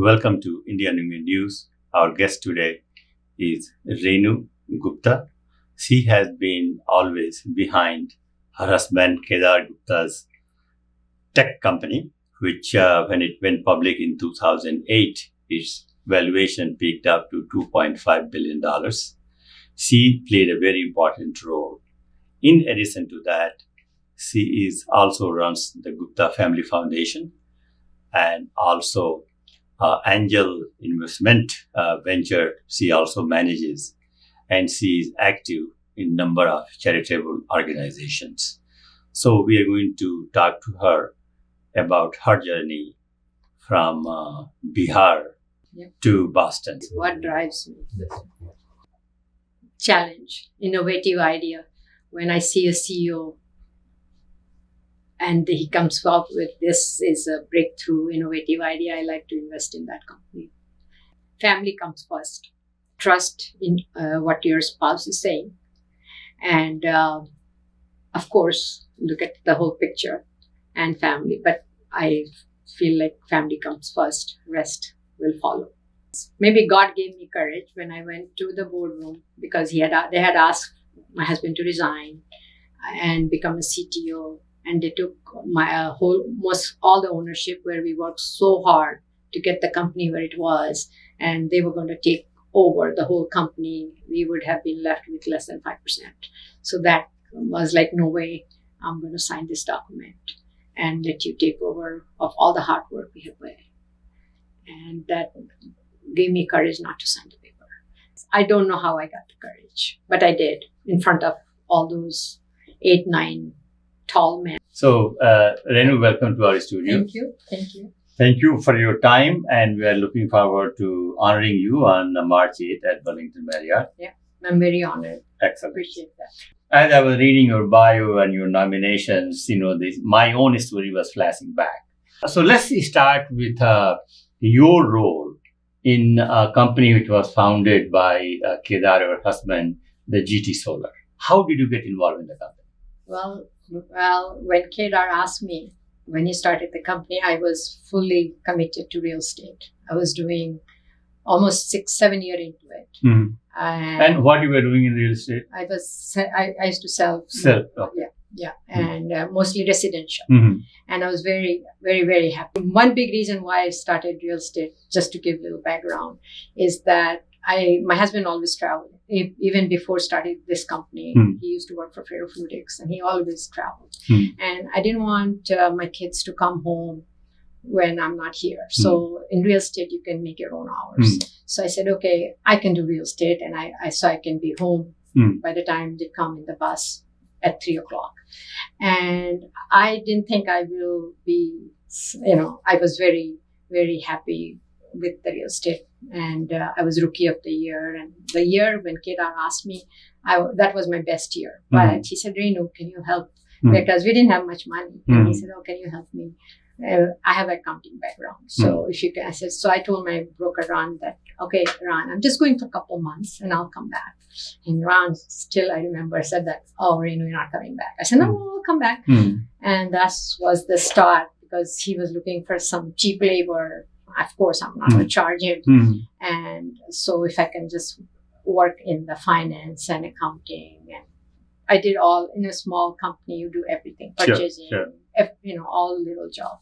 Welcome to India News. Our guest today is Renu Gupta. She has been always behind her husband Kedar Gupta's tech company, which when it went public in 2008, its valuation peaked up to $2.5 billion. She played a very important role. In addition to that, she also runs the Gupta Family Foundation and also angel investment venture she also manages, and she is active in number of charitable organizations. So we are going to talk to her about her journey from Bihar to Boston. What drives me? Challenge, innovative idea. When I see a CEO and he comes up with this is a breakthrough, innovative idea, I like to invest in that company. Family comes first. Trust in what your spouse is saying. And of course, look at the whole picture and family. But I feel like family comes first, rest will follow. Maybe God gave me courage when I went to the boardroom because they had asked my husband to resign and become a CTO. And they took my almost all the ownership, where we worked so hard to get the company where it was. And they were going to take over the whole company. We would have been left with less than 5%. So that was like, no way, I'm going to sign this document and let you take over of all the hard work we have put in. And that gave me courage not to sign the paper. I don't know how I got the courage, but I did in front of all those 8, 9 tall men. So, Renu, welcome to our studio. Thank you. Thank you. Thank you for your time, and we are looking forward to honoring you on March 8th at Wellington Marriott. Yeah, I'm very honored. Excellent. Appreciate that. As I was reading your bio and your nominations, my own story was flashing back. So let's start with your role in a company which was founded by Kedar, your husband, the GT Solar. How did you get involved in the company? Well, when Kedar asked me, when he started the company, I was fully committed to real estate. I was doing almost 6-7 years into it. Mm-hmm. And what you were doing in real estate? I used to sell. Okay. Yeah, and mostly residential. Mm-hmm. And I was very, very, very happy. One big reason why I started real estate, just to give a little background, is that my husband always traveled. Even before starting this company, he used to work for Philanthropy, and he always traveled. And I didn't want my kids to come home when I'm not here. So in real estate, you can make your own hours. So I said, okay, I can do real estate, and I can be home by the time they come in the bus at 3:00. And I didn't think I will be, I was very, very happy with the real estate. And I was Rookie of the Year. And the year when Kedar asked me, that was my best year. But he said, Renu, can you help? Because we didn't have much money. And he said, oh, can you help me? I have an accounting background. So if you can, so I told my broker, Ron, that, okay, Ron, I'm just going for a couple months and I'll come back. And Ron still, I remember, said that, oh, Renu, you're not coming back. I said, no, I'll come back. And that was the start, because he was looking for some cheap labor. Of course, I'm not going to charge him. And so if I can just work in the finance and accounting, and I did all in a small company, you do everything, purchasing, sure. All little job.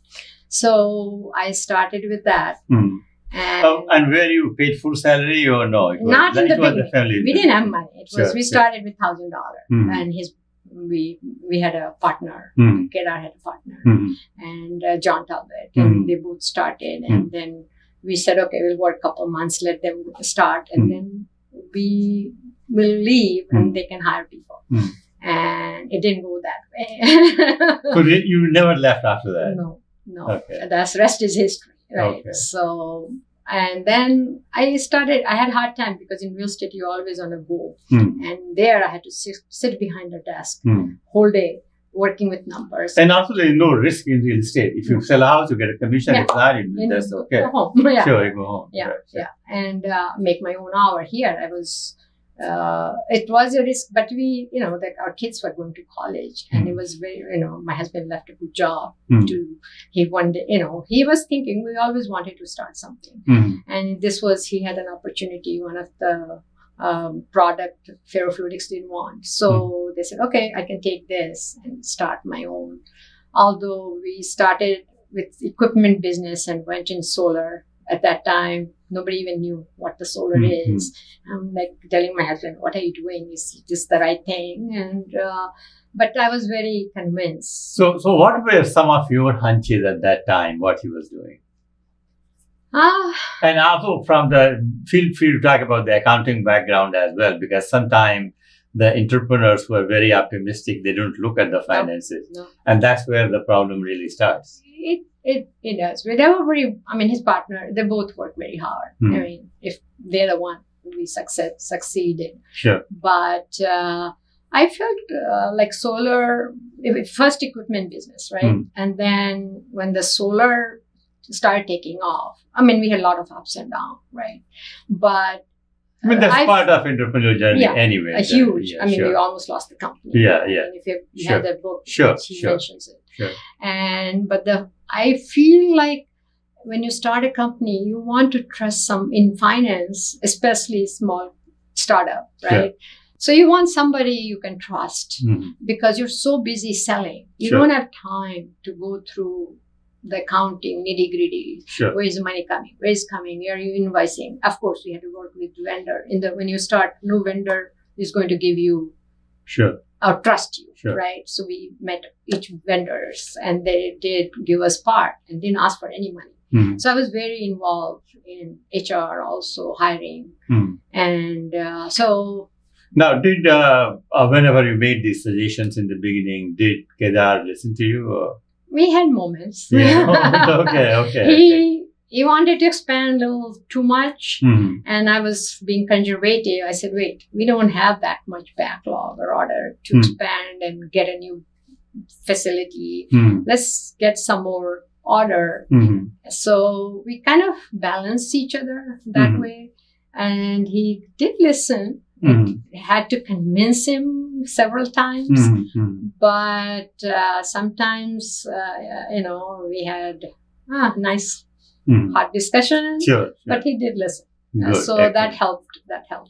So I started with that. And where you paid full salary or no? Not in the beginning. We didn't have money. We started with $1,000, and we had a partner. Kedar had a partner, and John Talbot, and they both started. And then we said, okay, we'll work a couple months, let them start, and then we will leave, and they can hire people. And it didn't go that way. So you never left after that? No. Okay. The rest is history, right? Okay. So, and then I had a hard time, because in real estate, you're always on a go. And there I had to sit behind a desk whole day, working with numbers. And also there is no risk in real estate. If you sell a house, you get a commission. If not, that's okay. Go home. Yeah. Sure, you go home. Yeah, right, yeah. And make my own hour. Here, I was It was a risk, but we, like our kids were going to college, and it was very, my husband left a good job he one day, he was thinking we always wanted to start something, and he had an opportunity. One of the product ferrofluidics didn't want, so they said, okay, I can take this and start my own. Although we started with equipment business and went in solar. At that time, nobody even knew what the solar is. I'm like telling my husband, what are you doing? Is this the right thing? And but I was very convinced. So what were some of your hunches at that time, what he was doing? And also feel free to talk about the accounting background as well, because sometimes the entrepreneurs who are very optimistic, they don't look at the finances. No. And that's where the problem really starts. It does. They were his partner, they both work very hard. I mean, if they're the one, we succeeded. Sure. But I felt like solar, first equipment business, right? And then when the solar started taking off, we had a lot of ups and downs, right? But that's part of entrepreneurial journey anyway. A huge. We almost lost the company. Yeah. If you have that book, he mentions it. Sure. But I feel like when you start a company, you want to trust in finance, especially small startup, right? So you want somebody you can trust because you're so busy selling. You don't have time to go through the accounting nitty-gritty. Sure. Where is the money coming? Where is it coming? Where are you invoicing? Of course, we had to work with vendor. When you start, no vendor is going to give you or trust you, right? So we met each vendors, and they did give us part and didn't ask for any money. So I was very involved in HR, also hiring, and so. Now, did whenever you made these suggestions in the beginning, did Kedar listen to you? Or? We had moments. Yeah. Okay. He wanted to expand a little too much, and I was being conservative. I said, wait, we don't have that much backlog or order to expand and get a new facility. Let's get some more order. So we kind of balanced each other that way, and he did listen. Had to convince him several times, but sometimes, we had nice hard discussions, but he did listen. That helped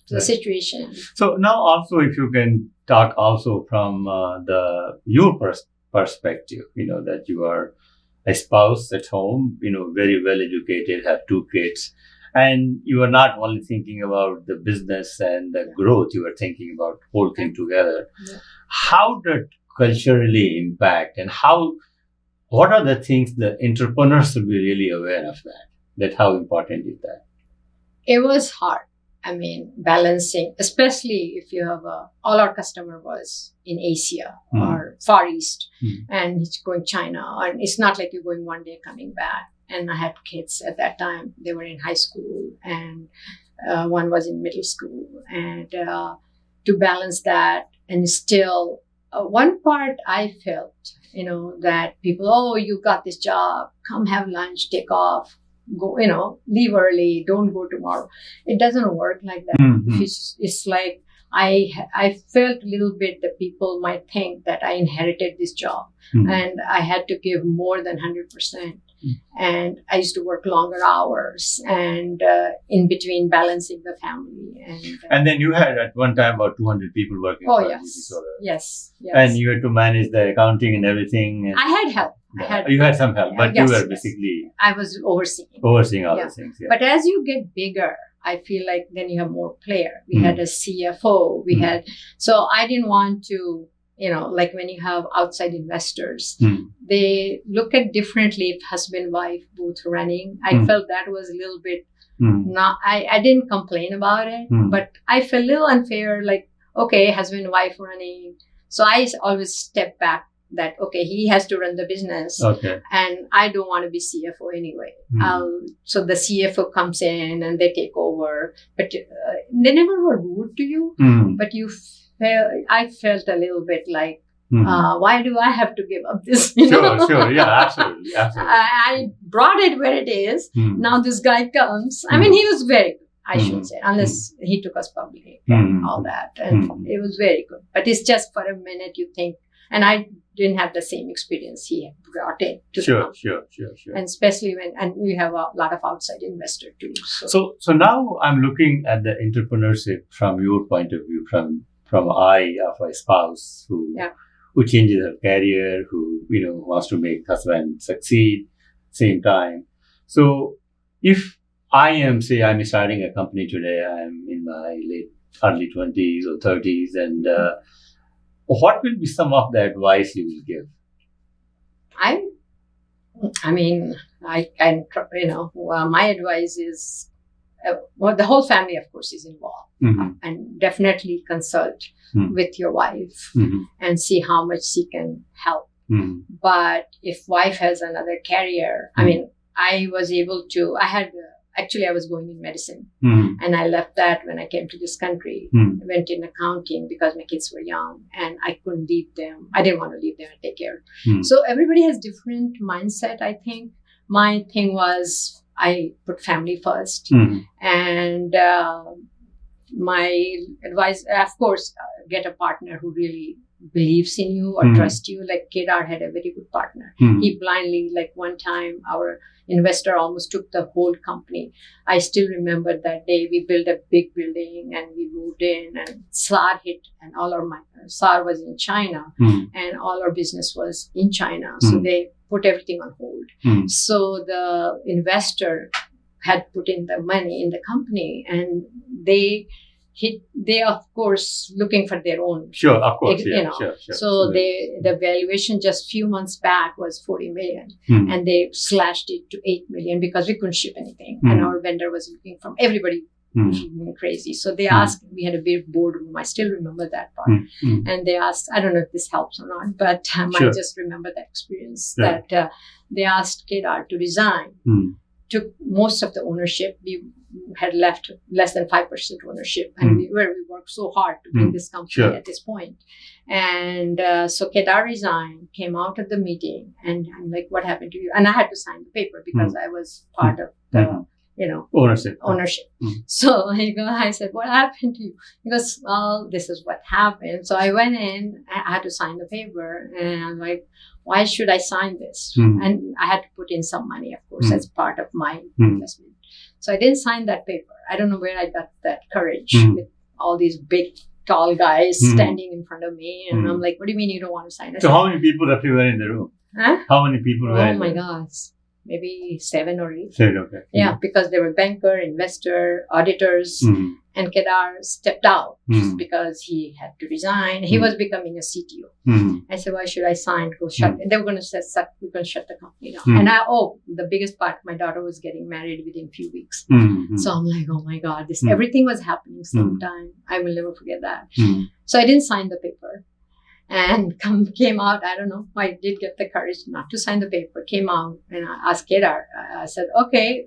the situation. So now also, if you can talk also from your perspective, that you are a spouse at home, very well educated, have 2 kids. And you are not only thinking about the business and the growth, you are thinking about the whole thing together. Yeah. How did culturally impact, and what are the things the entrepreneurs should be really aware of that how important is that? It was hard. Balancing, especially if you have all our customer was in Asia or Far East, and it's going China, and it's not like you're going one day coming back. And I had kids at that time. They were in high school, and one was in middle school. And to balance that, and still, one part I felt, that people, you got this job, come have lunch, take off, go, leave early, don't go tomorrow. It doesn't work like that. It's like, I felt a little bit that people might think that I inherited this job and I had to give more than 100%. And I used to work longer hours and in between balancing the family. And then you had at one time about 200 people working for Solar. Yes. And you had to manage the accounting and everything. I had help. You had some help, but you were basically... I was overseeing all the things. Yeah. But as you get bigger, I feel like then you have more player. We had a CFO. So I didn't want to... like when you have outside investors, they look at differently if husband, wife, both running. I felt that was a little bit I didn't complain about it, but I felt a little unfair, like, okay, husband, wife running. So I always step back that, okay, he has to run the business and I don't want to be CFO anyway. So the CFO comes in and they take over, but they never were rude to you, but I felt a little bit like, why do I have to give up this? Sure. Yeah, absolutely. I brought it where it is. Now this guy comes. He was very good. I should say, unless he took us public and all that. And it was very good. But it's just for a minute you think, and I didn't have the same experience he had brought in to the company. Sure. And especially and we have a lot of outside investors too. So now I'm looking at the entrepreneurship from your point of view, from eye of a spouse who changes her career, who wants to make husband succeed, same time. So if I'm starting a company today, I'm in my early 20s or 30s, and what will be some of the advice you will give? My advice is, the whole family, of course, is involved, and definitely consult with your wife and see how much she can help. But if wife has another career, I was able to. I was going in medicine, and I left that when I came to this country. I went in accounting because my kids were young, and I couldn't leave them. I didn't want to leave them and take care. So everybody has different mindset, I think. My thing was I put family first, and my advice, of course, get a partner who really believes in you or trusts you. Like Kedar had a very good partner. He blindly, like one time, our investor almost took the whole company. I still remember that day. We built a big building and we moved in, and SAR hit, and SAR was in China, and all our business was in China. So they put everything on hold. So the investor had put in the money in the company, and they of course looking for their own. Sure, of course. Sure. So the valuation just few months back was 40 million, and they slashed it to 8 million because we couldn't ship anything, and our vendor was looking from everybody. Crazy. So they asked, we had a big boardroom. I still remember that part. And they asked, I don't know if this helps or not, but I just remember that experience that they asked Kedar to resign, took most of the ownership. We had left less than 5% ownership, and we worked so hard to bring this company at this point. And so Kedar resigned, came out of the meeting, and I'm like, what happened to you? And I had to sign the paper because I was part of the ownership. So I said, what happened to you? He goes, well, this is what happened. So I went in, I had to sign the paper, and I'm like, why should I sign this? And I had to put in some money, of course, as part of my investment. So I didn't sign that paper. I don't know where I got that courage with all these big, tall guys standing in front of me. And I'm like, what do you mean you don't want to sign it? So how many people roughly were in the room? How many people were in the room? Oh my gosh. Maybe 7 or 8. 7, okay. Yeah, because there were banker, investor, auditors, and Kedar stepped out because he had to resign. He was becoming a CTO. I said, why should I sign? Go shut. And they were going to say, we're going to shut the company down. And the biggest part, my daughter was getting married within a few weeks. So I'm like, oh my God, everything was happening sometime. I will never forget that. So I didn't sign the paper. And came out, I don't know, I did get the courage not to sign the paper, came out, and I asked Kedar, I said, okay,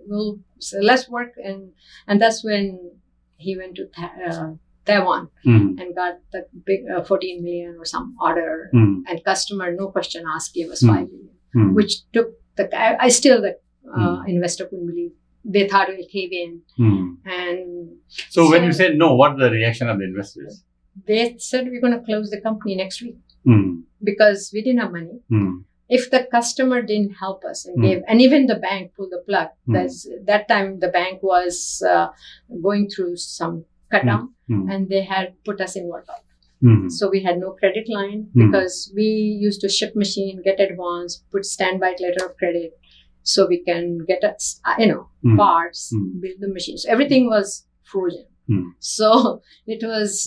let's work. And that's when he went to Taiwan and got the big 14 million or some order, and customer, no question asked, gave us 5 million, which took the investor couldn't believe. They thought it would cave in. And so when you said no, what was the reaction of the investors? They said, we're going to close the company next week because we didn't have money. If the customer didn't help us and gave, and even the bank pulled the plug. That time the bank was going through some cut down, and they had put us in workout. So we had no credit line because we used to ship machine, get advance, put standby letter of credit, so we can get parts, build the machine. So everything was frozen. So it was,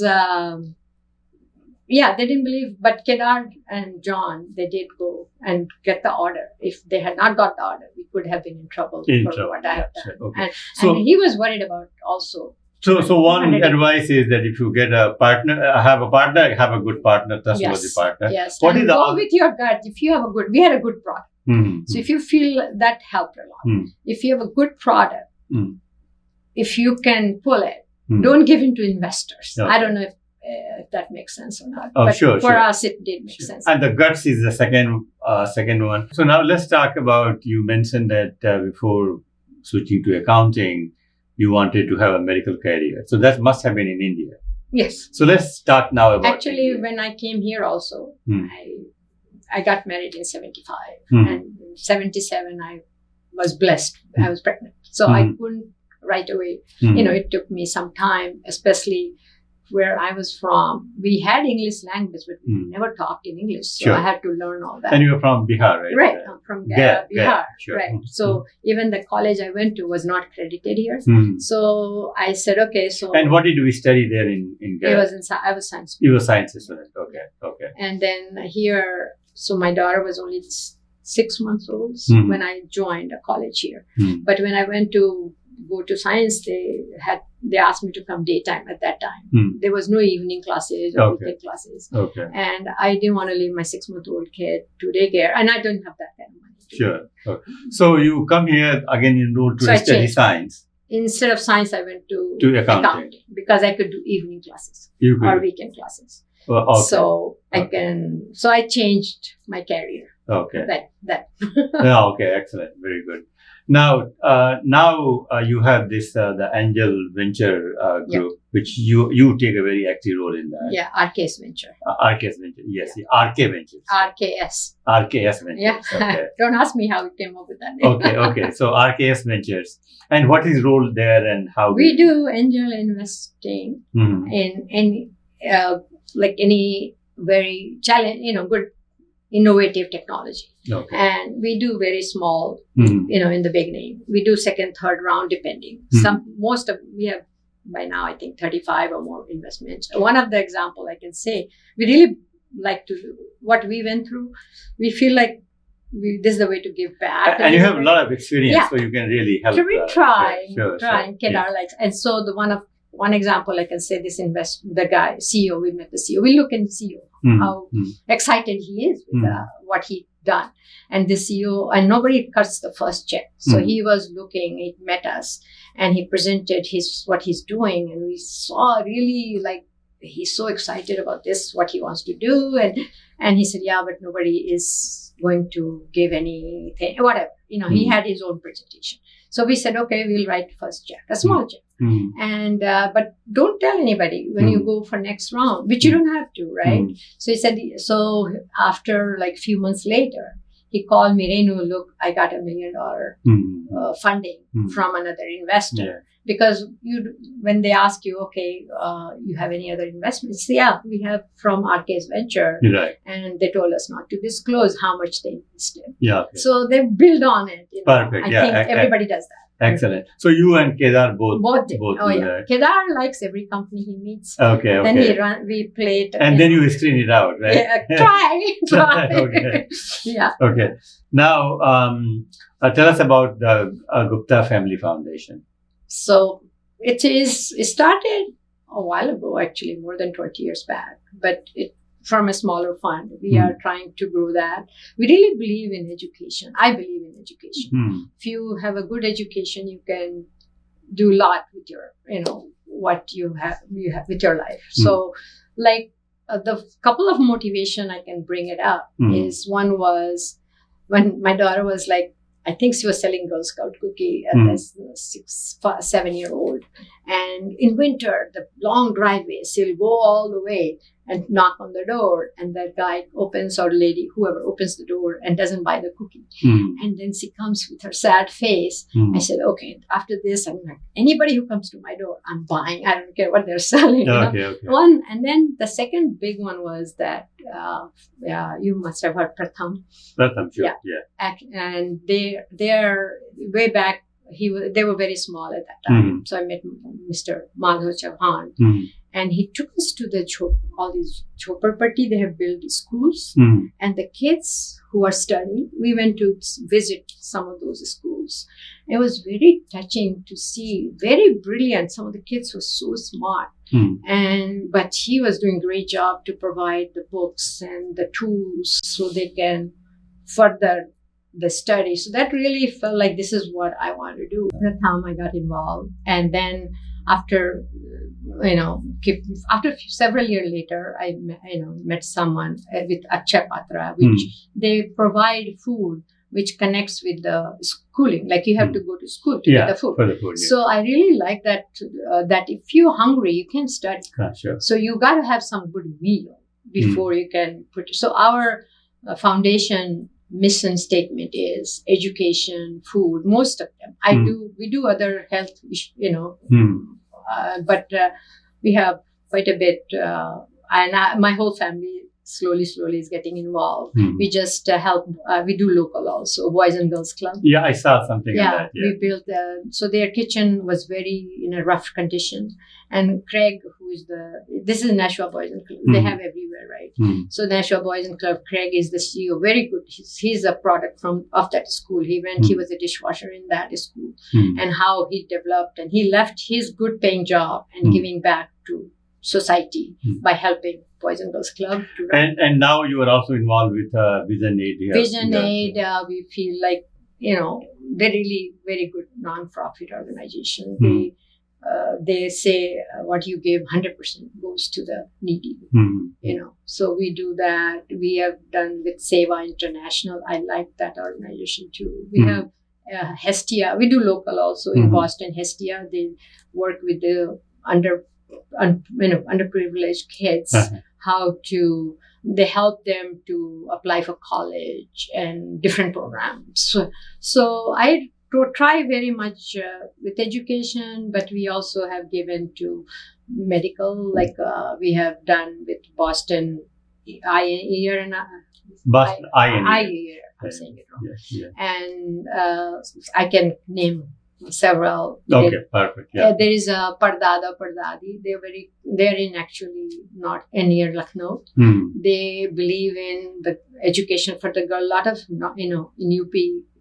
they didn't believe, but Kedar and John, they did go and get the order. If they had not got the order, we could have been in trouble for what I have done. Okay. And he was worried about also. So one advice is that if you get a partner, have a good partner, trustworthy partner. Yes. What and go with your gut. If you have we had a good product. So if you feel that helped a lot. If you have a good product, if you can pull it, don't give in to investors. Okay. I don't know if that makes sense or not. But for us, it did make sense. And the guts is the second one. So now let's talk about, you mentioned that before switching to accounting, you wanted to have a medical career. So that must have been in India. Yes. So let's talk now about Actually, India. when I came here also, Hmm. I got married in 75. Hmm. And in 77, I was blessed. I was pregnant. So I couldn't right away. Hmm. It took me some time, especially where I was from. We had English language, but we never talked in English. So Sure. I had to learn all that. And you were from Bihar, right? Right, I'm from Bihar. Sure. Right. Hmm. So even the college I went to was not accredited here. Hmm. So I said, okay. So And what did we study there in Gaya? I was science. You were science student. Okay. And then here, so my daughter was only 6 months old when I joined a college here. But when I went to go to science, they asked me to come daytime at that time. There was no evening classes or weekend classes. Okay. And I didn't want to leave my 6-month-old kid to daycare, and I don't have that kind of money. Sure. Okay. So you come here again enrolled to So I study changed. science. Instead of science, I went to accounting. because I could do evening classes You could. or weekend classes. Okay. So I changed my career. Okay. That. Yeah, okay, excellent, very good. Now, you have this the Angel Venture group, which you take a very active role in that. Yeah, RKS Venture. RKS Venture, yes, RK Ventures. RKS Ventures. Yeah. Okay. Don't ask me how we came up with that name. Okay. So RKS Ventures, and what is role there, and how we do angel investing in any any very good innovative technology. Okay. And we do very small, in the beginning. We do second, third round, depending. We have by now, I think 35 or more investments. One of the example I can say, we really like to do what we went through. We feel like this is the way to give back. And you have a lot of experience, Yeah. so you can really help. So we try. Sure. Kedar likes. And so one example I can say, the guy, CEO, we met the CEO. We look in CEO, how excited he is with what he done. And the CEO, and nobody cuts the first check. So he was looking, he met us, and he presented what he's doing. And we saw really he's so excited about this, what he wants to do. And he said, yeah, but nobody is going to give anything, whatever. He had his own presentation. So we said, okay, we'll write first check, a small check. And but don't tell anybody when you go for next round, which you don't have to, right? So he said, so after few months later, he called me, Renu, look, I got $1 million funding from another investor. Yeah. Because when they ask you, okay, you have any other investments? Yeah, we have from RK's Venture. Right. And they told us not to disclose how much they invested. Yeah. Okay. So they build on it. Perfect. I think everybody does that. Excellent. So you and Kedar both did. do Yeah. that. Kedar likes every company he meets. Okay. Then we played. And then you screen it out, right? Yeah, try. Okay. Yeah. Okay. Now, tell us about the Gupta Family Foundation. So it started a while ago, actually, more than 20 years back, but from a smaller fund. We are trying to grow that. We really believe in education. I believe in education. If you have a good education, you can do a lot with your, what you have with your life. So the couple of motivation I can bring it up is, one was when my daughter was I think she was selling Girl Scout cookie at this 7-year-old. And in winter, the long driveway, she'll go all the way and knock on the door. And that guy opens, or lady, whoever opens the door and doesn't buy the cookie. And then she comes with her sad face. I said, okay, after this, I'm like, anybody who comes to my door, I'm buying. I don't care what they're selling. Okay. One, and then the second big one was that, you must have heard Pratham. Pratham, sure. Yeah. And they're way back. They were very small at that time. So I met Mr. Madhav Chauhan, and he took us to all these Chopperpatti. They have built schools, and the kids who are studying, we went to visit some of those schools. It was very touching to see, very brilliant. Some of the kids were so smart, but he was doing a great job to provide the books and the tools so they can further the study. So that really felt like this is what I want to do. Pratham, I got involved, and then after several years later, I met someone with Akshay Patra, which they provide food which connects with the schooling. Like you have to go to school to get the food. For the food, yeah. So I really like that, that if you're hungry, you can study. Sure. So you got to have some good meal before you can put. So our foundation mission statement is education, food, most of them. We do other health, but we have quite a bit, and my whole family slowly is getting involved. We just help, we do local also, Boys and Girls Club. Yeah, I saw something like that. Yeah, we built, so their kitchen was very in a rough condition. And Craig, this is Nashua Boys and Club. They have everywhere, right? So Nashua Boys and Club, Craig is the CEO, very good. He's a product of that school. He was a dishwasher in that school. And how he developed, and he left his good paying job and giving back to society by helping Boys and Girls Club. And now you are also involved with Vision Aid. Vision Aid, we feel like, they're really very good non-profit organization. They say what you give 100% goes to the needy. So we do that. We have done with Seva International. I like that organization too. We have Hestia. We do local also in Boston. Hestia, they work with the underprivileged kids. They help them to apply for college and different programs. So I try very much with education, but we also have given to medical, like we have done with Boston Eye Ear and Boston Eye Ear. I'm saying it wrong. Yes. And I can name several. Okay, perfect. Yeah. There is a Pardadi. They're in actually not near Lucknow. They believe in the education for the girl. A lot of, in UP,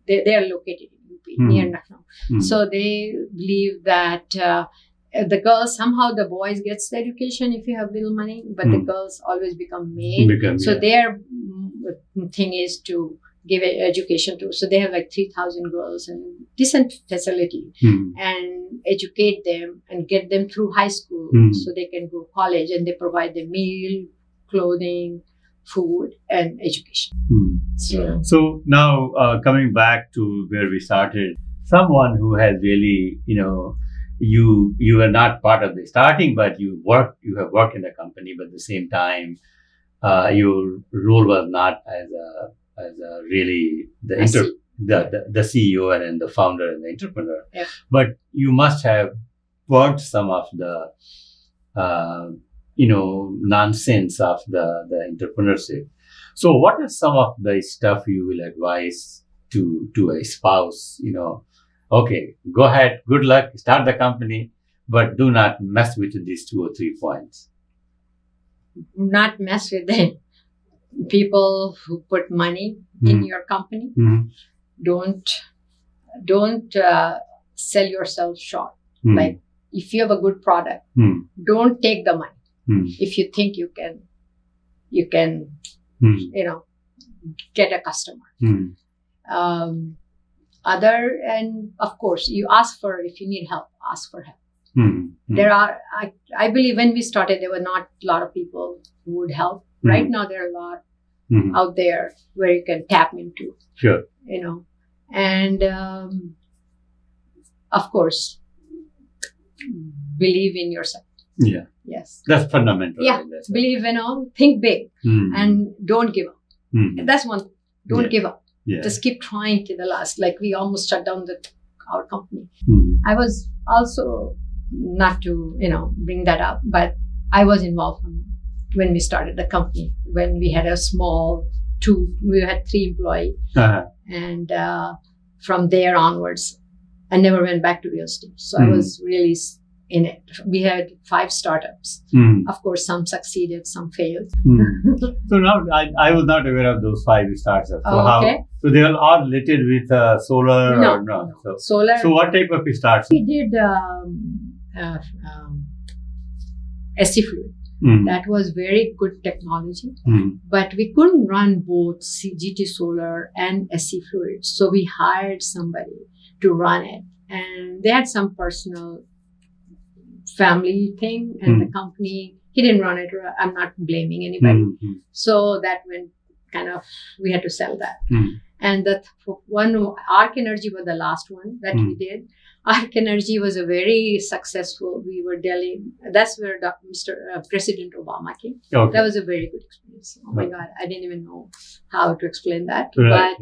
they are located in UP, near Lucknow. So they believe that the girls, somehow the boys gets the education if you have little money, but the girls always become maid. Their thing is to give education to. So they have like 3,000 girls and decent facility and educate them and get them through high school so they can go college, and they provide them meal, clothing, food, and education. So now coming back to where we started, someone who has really, you are not part of the starting, but you have worked in the company, but at the same time, your role was not as really the CEO and the founder and the entrepreneur, but you must have worked some of the nonsense of the entrepreneurship. So what are some of the stuff you will advise to a spouse? Okay, go ahead, good luck, start the company, but do not mess with these 2 or 3 points. Not mess with them. People who put money in your company, don't sell yourself short. Like if you have a good product, don't take the money. If you think you can, get a customer. And of course, you if you need help, ask for help. There are, I believe when we started, there were not a lot of people who would help. Right now, there are a lot out there where you can tap into. Sure. And of course, believe in yourself. Yeah. Yes. That's fundamental. Yeah. Believe, think big and don't give up. That's one thing. Don't give up. Yeah. Just keep trying to the last. Like we almost shut down our company. I was also, not to, bring that up, but I was involved when we started the company, when we had we had 3 employees. And from there onwards, I never went back to real estate. So I was really in it. We had 5 startups. Of course, some succeeded, some failed. So now I was not aware of those 5 startups. So okay. So they are all related with solar? No, or no? No. Solar. So what type of startups? We did SC Fluid. That was very good technology, but we couldn't run both GT Solar and SC Fluid. So we hired somebody to run it, and they had some personal family thing, and the company, he didn't run it. I'm not blaming anybody. So that went we had to sell that. And the one, Arc Energy was the last one that we did. Arc Energy was a very successful. We were dealing. That's where President Obama came. Okay. That was a very good experience. Oh my God, I didn't even know how to explain that. Right.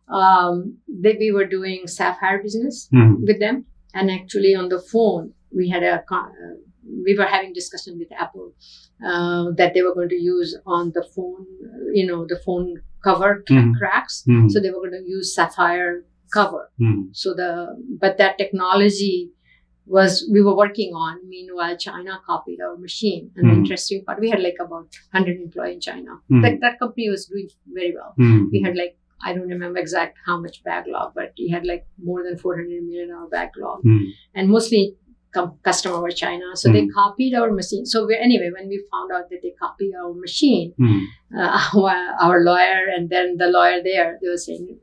But we were doing sapphire business with them, and actually on the phone we had we were having discussion with Apple that they were going to use on the phone, the phone cover cracks. So they were going to use sapphire cover. But that technology we were working on. Meanwhile, China copied our machine. And the interesting part, we had like about 100 employees in China. That company was doing very well. We had like, I don't remember exact how much backlog, but we had like more than $400 million backlog. And mostly customer was China. So they copied our machine. So anyway, when we found out that they copied our machine, our lawyer and then the lawyer there, they were saying,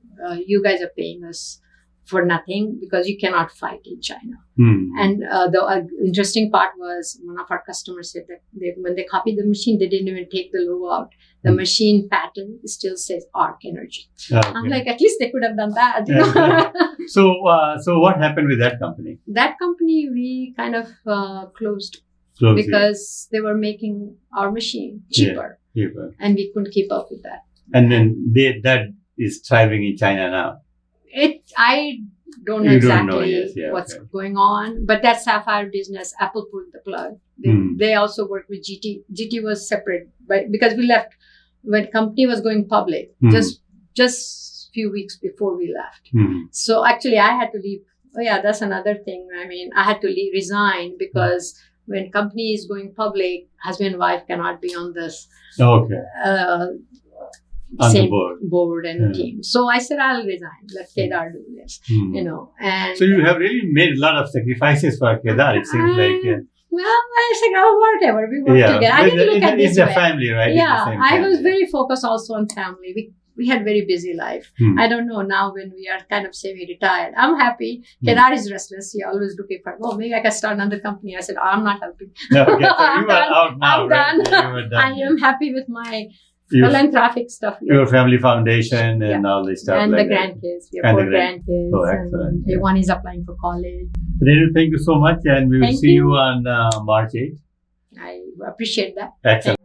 you guys are paying us for nothing because you cannot fight in China. And the interesting part was one of our customers said that when they copied the machine, they didn't even take the logo out. The machine patent still says Arc Energy. Okay. I'm like, at least they could have done that. So what happened with that company? That company we kind of closed because they were making our machine cheaper. And we couldn't keep up with that. And then that is thriving in China now. I don't know exactly what's going on, but that sapphire business, Apple pulled the plug. They also worked with GT. GT was separate, but because we left when company was going public, just few weeks before we left. So actually, I had to leave. Oh yeah, that's another thing. I mean, I had to resign because when company is going public, husband and wife cannot be on this. On same the board and team. So I said, I'll resign. Let Kedar do this, And so you have really made a lot of sacrifices for Kedar. It seems like. Well, I said, whatever. We work together. I didn't look at this It's a family, right? Yeah, I was very focused also on family. We had very busy life. I don't know now when we are kind of semi-retired. I'm happy. Kedar is restless. He always looking for, maybe I can start another company. I said, I'm not helping. No, okay. So you are out now, I'm right? done. I am happy with my philanthropic stuff. Your family foundation and all this stuff. And like the grandkids. We have 4 grandkids. Oh, excellent. And one is applying for college. Renu, thank you so much. And we will see you on March 8th. I appreciate that. Excellent.